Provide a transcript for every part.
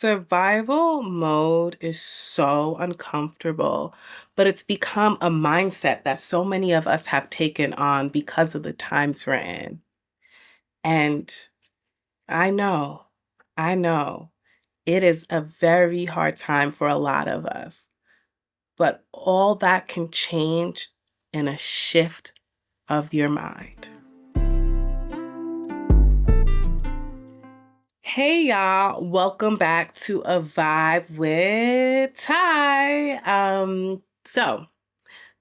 Survival mode is so uncomfortable, but it's become a mindset that so many of us have taken on because of the times we're in. And I know, I know, it is a very hard time for a lot of us, but all that can change in a shift of your mind. Hey y'all, welcome back to A Vibe with Ty.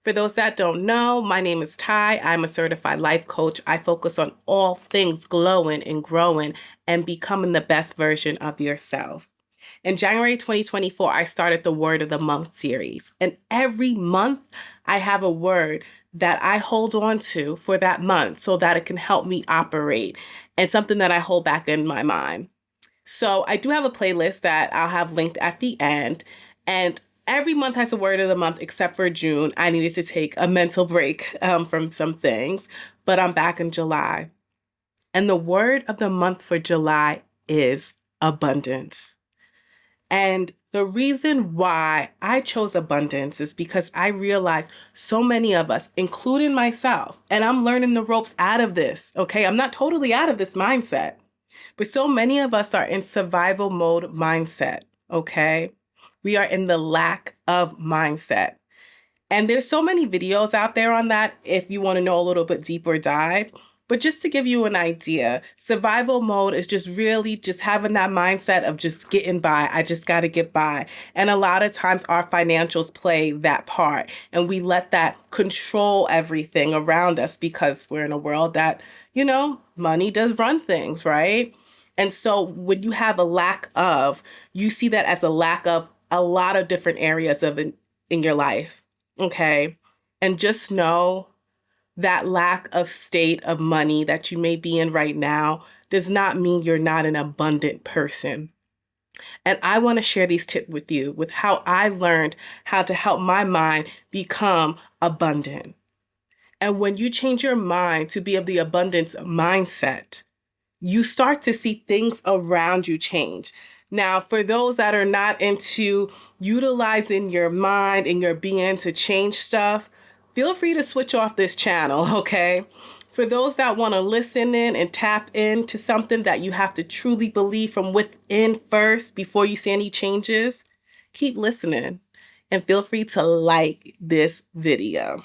For those that don't know, my name is Ty. I'm a certified life coach. I focus on all things glowing and growing and becoming the best version of yourself. In January 2024, I started the Word of the Month series. And every month, I have a word that I hold on to for that month so that it can help me operate and something that I hold back in my mind. So I do have a playlist that I'll have linked at the end. And every month has a word of the month except for June. I needed to take a mental break from some things, but I'm back in July. And the word of the month for July is abundance. And the reason why I chose abundance is because I realized so many of us, including myself, and I'm learning the ropes out of this, okay? I'm not totally out of this mindset. But so many of us are in survival mode mindset, okay? We are in the lack of mindset. And there's so many videos out there on that if you want to know a little bit deeper dive. But just to give you an idea, survival mode is just really just having that mindset of just getting by. I just got to get by. And a lot of times our financials play that part. And we let that control everything around us because we're in a world that, money does run things, right? And so when you have a lack of, you see that as a lack of a lot of different areas in your life, okay? And just know that lack of state of money that you may be in right now does not mean you're not an abundant person. And I want to share these tips with you with how I learned how to help my mind become abundant. And when you change your mind to be of the abundance mindset, you start to see things around you change. Now, for those that are not into utilizing your mind and your being to change stuff, feel free to switch off this channel, okay? For those that want to listen in and tap into something that you have to truly believe from within first before you see any changes, keep listening and feel free to like this video.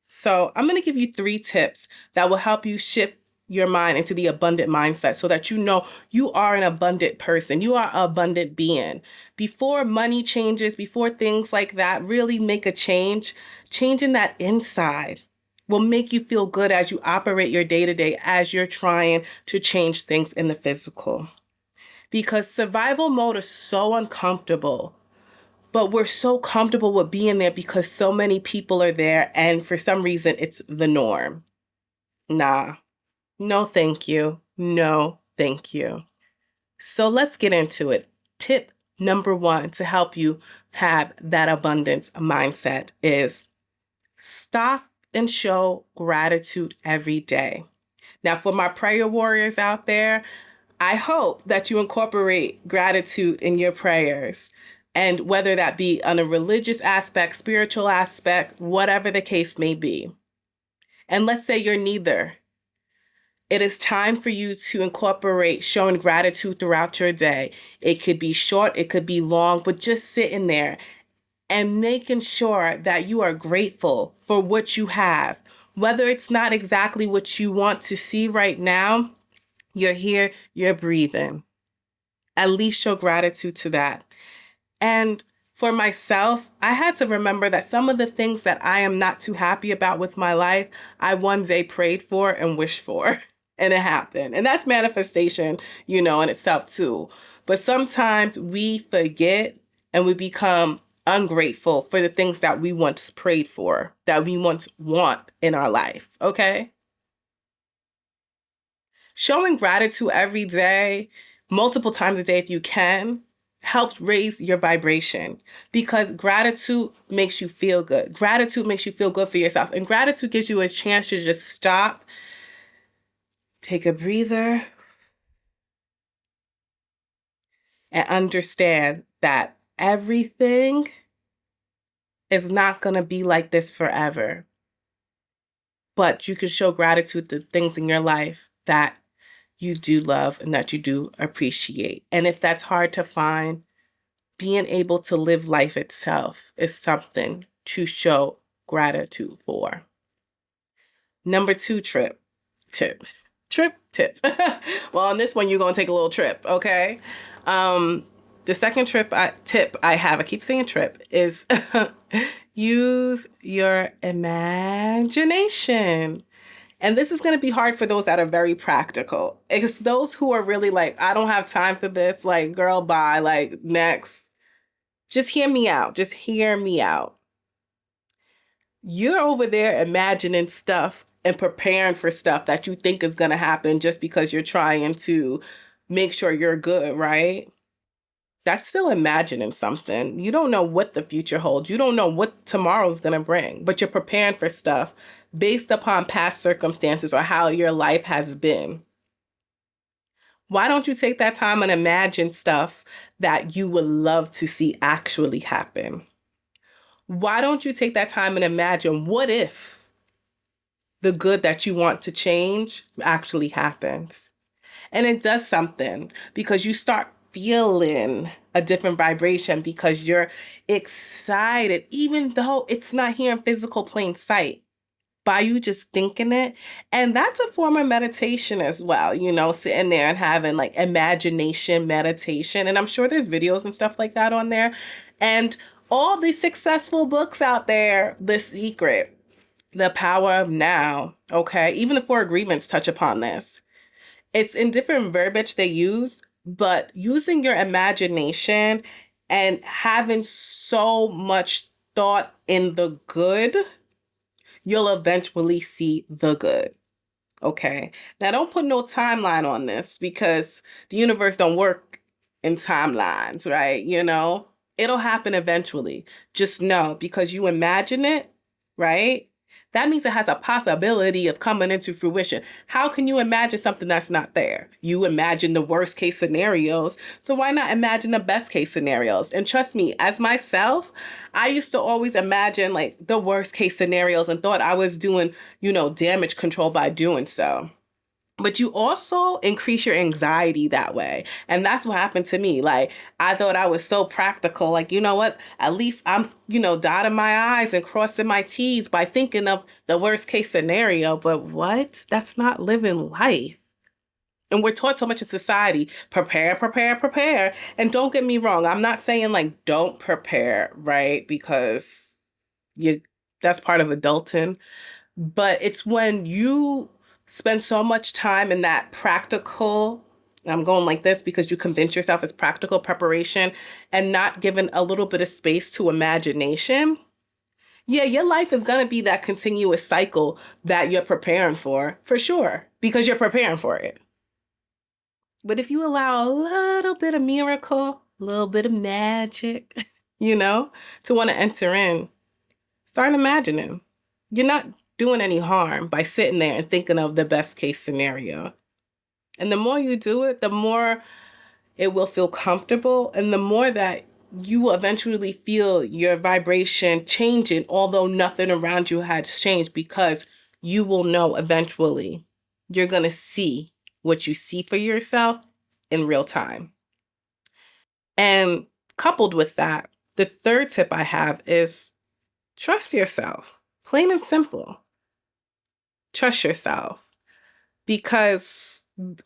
So I'm going to give you 3 tips that will help you shift your mind into the abundant mindset so that you know you are an abundant person. You are an abundant being. Before money changes, before things like that really make a change, changing that inside will make you feel good as you operate your day-to-day as you're trying to change things in the physical. Because survival mode is so uncomfortable. But we're so comfortable with being there because so many people are there and for some reason it's the norm. Nah. No, thank you. No, thank you. So let's get into it. Tip number 1 to help you have that abundance mindset is stop and show gratitude every day. Now, for my prayer warriors out there, I hope that you incorporate gratitude in your prayers. And whether that be on a religious aspect, spiritual aspect, whatever the case may be. And let's say you're neither. It is time for you to incorporate showing gratitude throughout your day. It could be short, it could be long, but just sitting there and making sure that you are grateful for what you have. Whether it's not exactly what you want to see right now, you're here, you're breathing. At least show gratitude to that. And for myself, I had to remember that some of the things that I am not too happy about with my life, I one day prayed for and wished for. And it happened. And that's manifestation, in itself too. But sometimes we forget and we become ungrateful for the things that we once prayed for, that we once want in our life, okay? Showing gratitude every day, multiple times a day if you can, helps raise your vibration because gratitude makes you feel good. Gratitude makes you feel good for yourself. And gratitude gives you a chance to just stop, take a breather, and understand that everything is not going to be like this forever. But you can show gratitude to things in your life that you do love and that you do appreciate. And if that's hard to find, being able to live life itself is something to show gratitude for. Number 2 tip. Well, on this one, you're going to take a little trip, okay? The second tip I have, I keep saying trip, is use your imagination. And this is going to be hard for those that are very practical. It's those who are really like, I don't have time for this. Like, girl, bye. Like, next. Just hear me out. Just hear me out. You're over there imagining stuff and preparing for stuff that you think is going to happen just because you're trying to make sure you're good, right? That's still imagining something. You don't know what the future holds. You don't know what tomorrow's going to bring, but you're preparing for stuff based upon past circumstances or how your life has been. Why don't you take that time and imagine stuff that you would love to see actually happen? Why don't you take that time and imagine what if the good that you want to change actually happens? And it does something because you start feeling a different vibration because you're excited, even though it's not here in physical plain sight, by you just thinking it. And that's a form of meditation as well, sitting there and having like imagination meditation. And I'm sure there's videos and stuff like that on there. And all these successful books out there, The Secret, The Power of Now, okay? Even the 4 Agreements touch upon this. It's in different verbiage they use, but using your imagination and having so much thought in the good, you'll eventually see the good. Okay? Now, don't put no timeline on this because the universe don't work in timelines, right? It'll happen eventually. Just know, because you imagine it, right? That means it has a possibility of coming into fruition. How can you imagine something that's not there? You imagine the worst case scenarios. So why not imagine the best case scenarios? And trust me, as myself, I used to always imagine like the worst case scenarios and thought I was doing, damage control by doing so. But you also increase your anxiety that way. And that's what happened to me. Like, I thought I was so practical. Like, you know what? At least I'm, dotting my I's and crossing my T's by thinking of the worst case scenario. But what? That's not living life. And we're taught so much in society, prepare, prepare, prepare. And don't get me wrong. I'm not saying like, don't prepare, right? Because that's part of adulting. But it's when you spend so much time in that practical, I'm going like this because you convince yourself it's practical preparation and not given a little bit of space to imagination. Yeah, your life is going to be that continuous cycle that you're preparing for sure, because you're preparing for it. But if you allow a little bit of miracle, a little bit of magic, to want to enter in, start imagining. You're not doing any harm by sitting there and thinking of the best case scenario. And the more you do it, the more it will feel comfortable and the more that you will eventually feel your vibration changing, although nothing around you has changed, because you will know eventually you're going to see what you see for yourself in real time. And coupled with that, the third tip I have is trust yourself, plain and simple. Trust yourself, because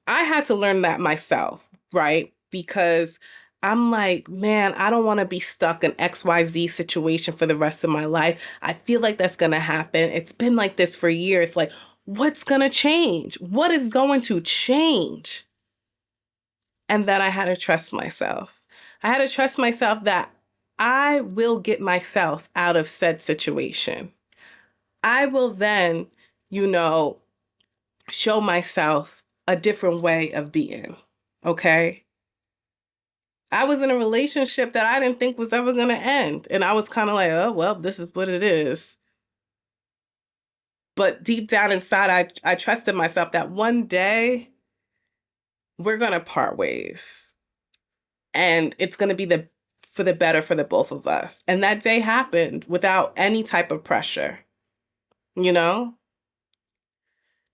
I had to learn that myself, right? Because I'm like, man, I don't want to be stuck in XYZ situation for the rest of my life. I feel like that's going to happen. It's been like this for years. Like, what's going to change? What is going to change? And then I had to trust myself. I had to trust myself that I will get myself out of said situation. I will then show myself a different way of being, okay? I was in a relationship that I didn't think was ever going to end. And I was kind of like, oh, well, this is what it is. But deep down inside, I trusted myself that one day we're going to part ways. and it's going to be for the better for the both of us. And that day happened without any type of pressure, you know?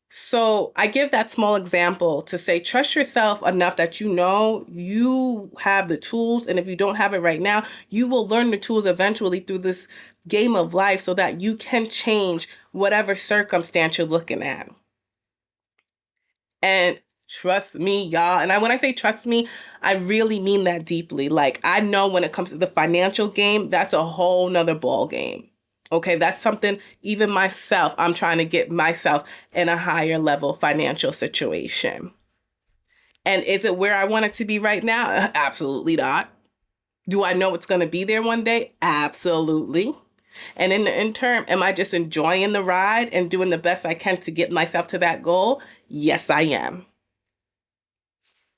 So I give that small example to say, trust yourself enough that you know you have the tools. And if you don't have it right now, you will learn the tools eventually through this game of life so that you can change whatever circumstance you're looking at. And trust me, y'all. And when I say trust me, I really mean that deeply. Like, I know when it comes to the financial game, that's a whole nother ball game. Okay, that's something even myself, I'm trying to get myself in a higher level financial situation. And is it where I want it to be right now? Absolutely not. Do I know it's going to be there one day? Absolutely. And in the interim, am I just enjoying the ride and doing the best I can to get myself to that goal? Yes, I am.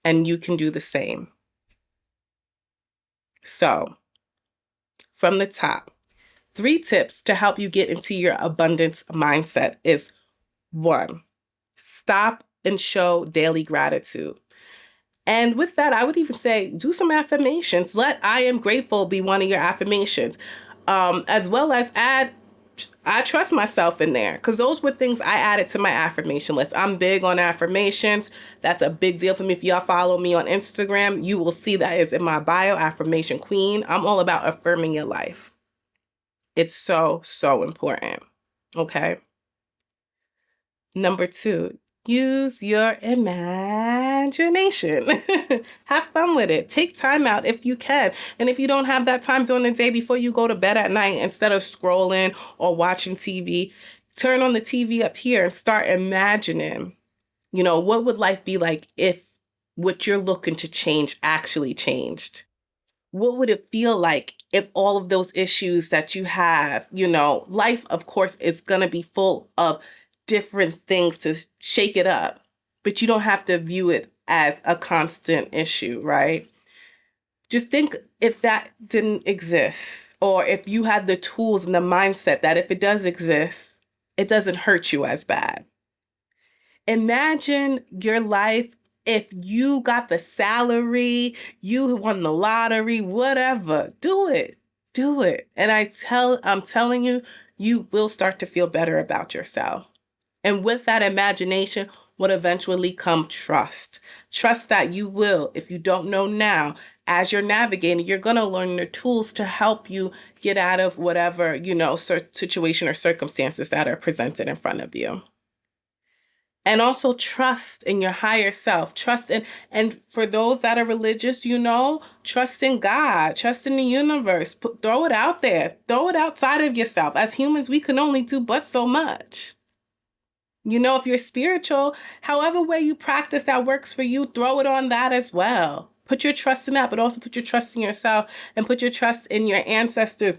And you can do the same. So, from the top, 3 tips to help you get into your abundance mindset is 1, stop and show daily gratitude. And with that, I would even say, do some affirmations. Let I am grateful be one of your affirmations, as well as add I trust myself in there, because those were things I added to my affirmation list. I'm big on affirmations. That's a big deal for me. If y'all follow me on Instagram, you will see that is in my bio, Affirmation Queen. I'm all about affirming your life. It's so, so important. Okay. Number 2, use your imagination. Have fun with it. Take time out if you can. And if you don't have that time during the day before you go to bed at night, instead of scrolling or watching TV, turn on the TV up here and start imagining, what would life be like if what you're looking to change actually changed? What would it feel like if all of those issues that you have, life, of course, is going to be full of different things to shake it up, but you don't have to view it as a constant issue, right? Just think if that didn't exist, or if you had the tools and the mindset that if it does exist, it doesn't hurt you as bad. Imagine your life if you got the salary, you won the lottery, whatever. Do it. Do it. And I'm telling you, you will start to feel better about yourself. And with that imagination will eventually come trust. Trust that you will, if you don't know now, as you're navigating, you're going to learn the tools to help you get out of whatever, situation or circumstances that are presented in front of you. And also trust in your higher self. Trust in, and for those that are religious, trust in God, trust in the universe. Throw it out there. Throw it outside of yourself. As humans, we can only do but so much. If you're spiritual, however way you practice that works for you, throw it on that as well. Put your trust in that, but also put your trust in yourself and put your trust in your ancestors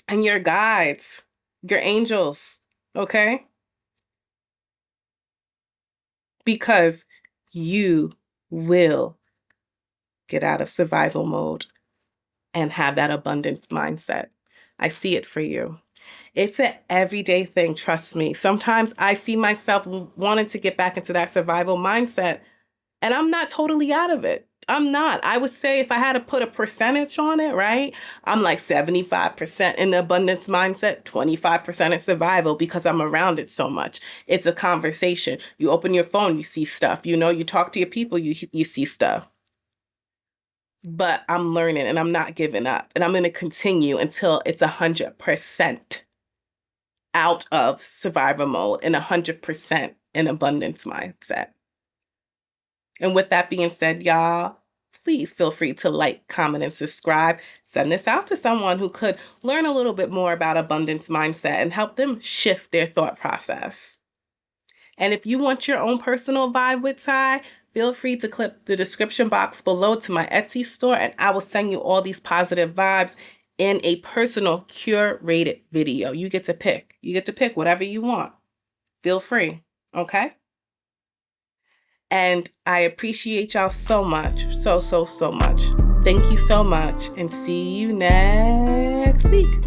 and your guides, your angels, okay? Because you will get out of survival mode and have that abundance mindset. I see it for you. It's an everyday thing, trust me. Sometimes I see myself wanting to get back into that survival mindset, and I'm not totally out of it. I'm not. I would say if I had to put a percentage on it, right? I'm like 75% in the abundance mindset, 25% in survival, because I'm around it so much. It's a conversation. You open your phone, you see stuff. You talk to your people, you see stuff. But I'm learning and I'm not giving up. And I'm going to continue until it's 100% out of survival mode and 100% in abundance mindset. And with that being said, y'all, please feel free to like, comment, and subscribe. Send this out to someone who could learn a little bit more about abundance mindset and help them shift their thought process. And if you want your own personal vibe with Ty, feel free to click the description box below to my Etsy store, and I will send you all these positive vibes in a personal curated video. You get to pick. You get to pick whatever you want. Feel free, okay? And I appreciate y'all so much, so, so, so much. Thank you so much, and see you next week.